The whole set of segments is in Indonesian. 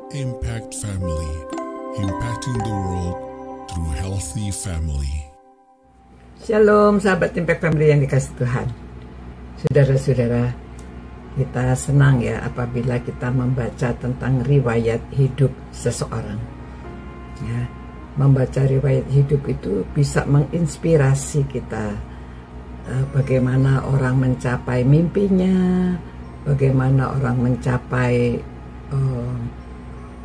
Impact Family, impacting the world through healthy family. Shalom sahabat Impact Family yang dikasih Tuhan. Saudara-saudara, kita senang ya apabila kita membaca tentang riwayat hidup seseorang. Ya, membaca riwayat hidup itu bisa menginspirasi kita. Bagaimana orang mencapai mimpinya, bagaimana orang mencapai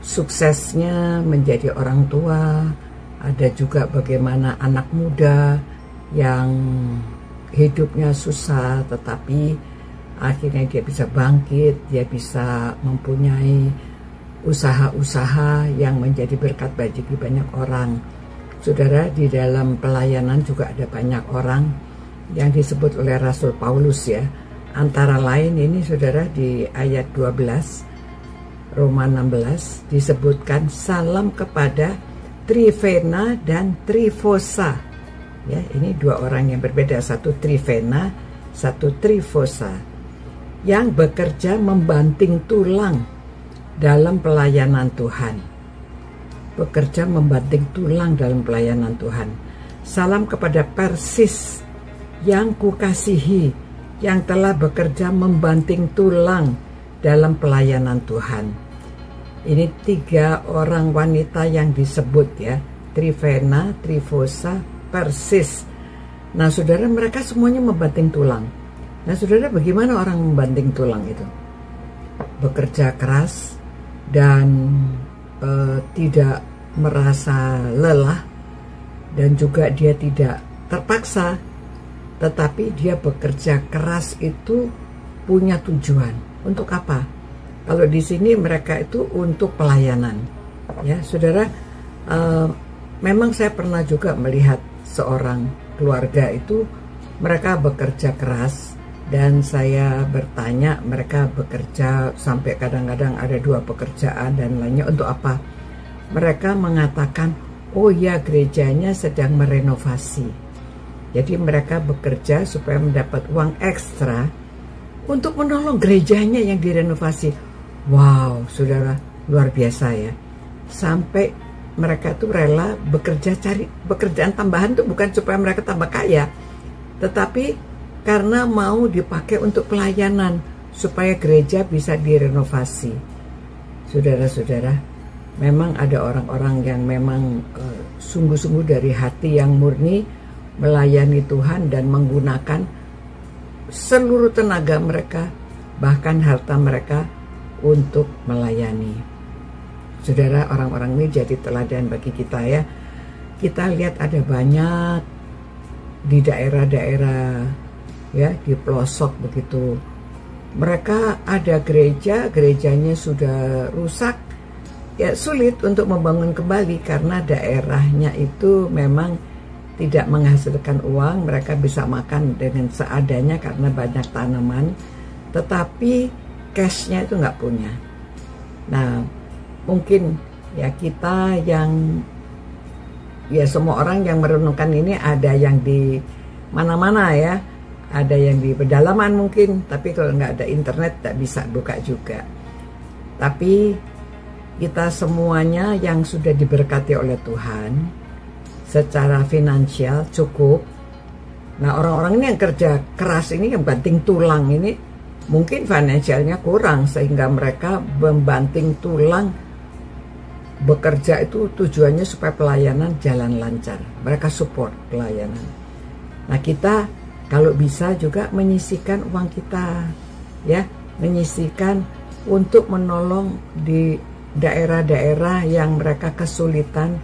suksesnya menjadi orang tua. Ada juga bagaimana anak muda yang hidupnya susah tetapi akhirnya dia bisa bangkit, dia bisa mempunyai usaha-usaha yang menjadi berkat bagi banyak orang. Saudara, di dalam pelayanan juga ada banyak orang yang disebut oleh Rasul Paulus ya. Antara lain ini saudara di ayat 12 Roma 16 disebutkan salam kepada Trifena dan Trifosa. Ya, ini dua orang yang berbeda, satu Trifena, satu Trifosa, yang bekerja membanting tulang dalam pelayanan Tuhan. Bekerja membanting tulang dalam pelayanan Tuhan. Salam kepada Persis yang kukasihi, yang telah bekerja membanting tulang dalam pelayanan Tuhan. Ini tiga orang wanita yang disebut ya, Trifena, Trifosa, Persis. Nah saudara, mereka semuanya membanting tulang. Nah saudara, bagaimana orang membanting tulang itu? Bekerja keras dan tidak merasa lelah, dan juga dia tidak terpaksa, tetapi dia bekerja keras itu punya tujuan. Untuk apa? Kalau di sini mereka itu untuk pelayanan. Ya, saudara, memang saya pernah juga melihat seorang keluarga itu mereka bekerja keras, dan saya bertanya, mereka bekerja sampai kadang-kadang ada 2 pekerjaan dan lainnya untuk apa? Mereka mengatakan, oh ya, gerejanya sedang merenovasi. Jadi mereka bekerja supaya mendapat uang ekstra untuk menolong gerejanya yang direnovasi. Wow, saudara, luar biasa ya. Sampai mereka tuh rela bekerja, cari pekerjaan tambahan tuh bukan supaya mereka tambah kaya, tetapi karena mau dipakai untuk pelayanan supaya gereja bisa direnovasi. Saudara-saudara, memang ada orang-orang yang memang sungguh-sungguh dari hati yang murni melayani Tuhan dan menggunakan seluruh tenaga mereka, bahkan harta mereka untuk melayani. Saudara, orang-orang ini jadi teladan bagi kita ya. Kita lihat ada banyak di daerah-daerah ya, di pelosok begitu. Mereka ada gereja, gerejanya sudah rusak. Ya sulit untuk membangun kembali karena daerahnya itu memang tidak menghasilkan uang. Mereka bisa makan dengan seadanya karena banyak tanaman, tetapi cashnya itu nggak punya. Nah, mungkin ya kita yang, ya semua orang yang merenungkan ini ada yang di mana-mana ya, ada yang di pedalaman mungkin, tapi kalau nggak ada internet tak bisa buka juga. Tapi kita semuanya yang sudah diberkati oleh Tuhan secara finansial cukup. Nah, orang-orang ini yang kerja keras ini, yang banting tulang ini, mungkin finansialnya kurang sehingga mereka membanting tulang. Bekerja itu tujuannya supaya pelayanan jalan lancar. Mereka support pelayanan. Nah, kita kalau bisa juga menyisihkan uang kita ya, menyisihkan untuk menolong di daerah-daerah yang mereka kesulitan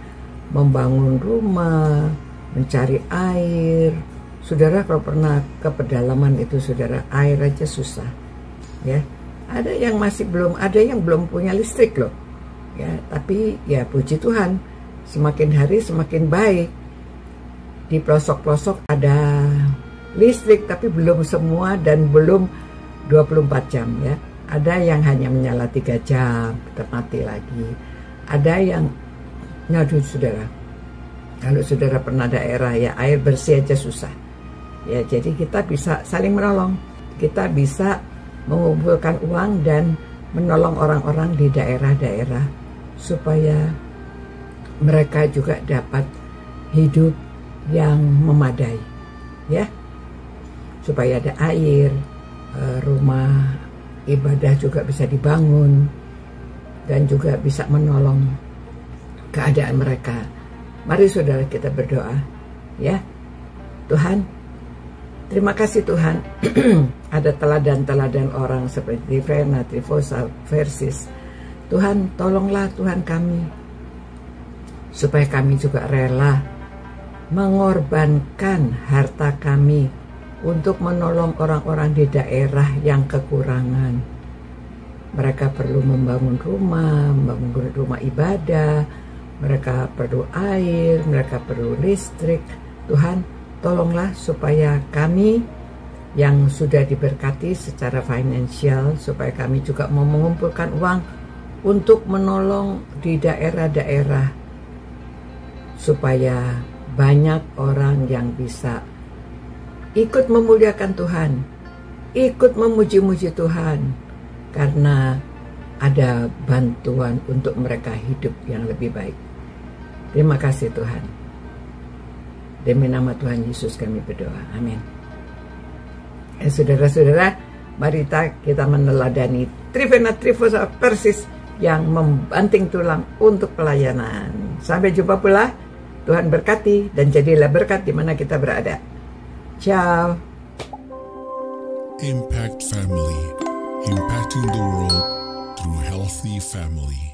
membangun rumah, mencari air. Saudara, kalau pernah ke pedalaman itu saudara, air aja susah ya. Ada yang masih belum, ada yang belum punya listrik loh ya, tapi ya puji Tuhan semakin hari semakin baik. Di pelosok-pelosok ada listrik tapi belum semua dan belum 24 jam ya. Ada yang hanya menyala 3 jam mati lagi. Ada yang, aduh saudara, kalau saudara pernah daerah ya, air bersih aja susah ya. Jadi kita bisa saling menolong, kita bisa mengumpulkan uang dan menolong orang-orang di daerah-daerah supaya mereka juga dapat hidup yang memadai, ya, supaya ada air, rumah ibadah juga bisa dibangun, dan juga bisa menolong keadaan mereka. Mari saudara kita berdoa, ya. Tuhan, terima kasih Tuhan. Ada teladan-teladan orang seperti Trivena, Trifosa, Versis. Tuhan, tolonglah Tuhan kami, supaya kami juga rela mengorbankan harta kami untuk menolong orang-orang di daerah yang kekurangan. Mereka perlu membangun rumah ibadah, mereka perlu air, mereka perlu listrik. Tuhan, tolonglah supaya kami yang sudah diberkati secara finansial, supaya kami juga mau mengumpulkan uang untuk menolong di daerah-daerah, supaya banyak orang yang bisa ikut memuliakan Tuhan, ikut memuji-muji Tuhan, karena ada bantuan untuk mereka hidup yang lebih baik. Terima kasih Tuhan. Demi nama Tuhan Yesus kami berdoa. Amin. Saudara-saudara, mari kita meneladani Trivena, Trifosa, Persis yang membanting tulang untuk pelayanan. Sampai jumpa pula. Tuhan berkati dan jadilah berkat di mana kita berada. Ciao. Impact Family, impacting the world through healthy family.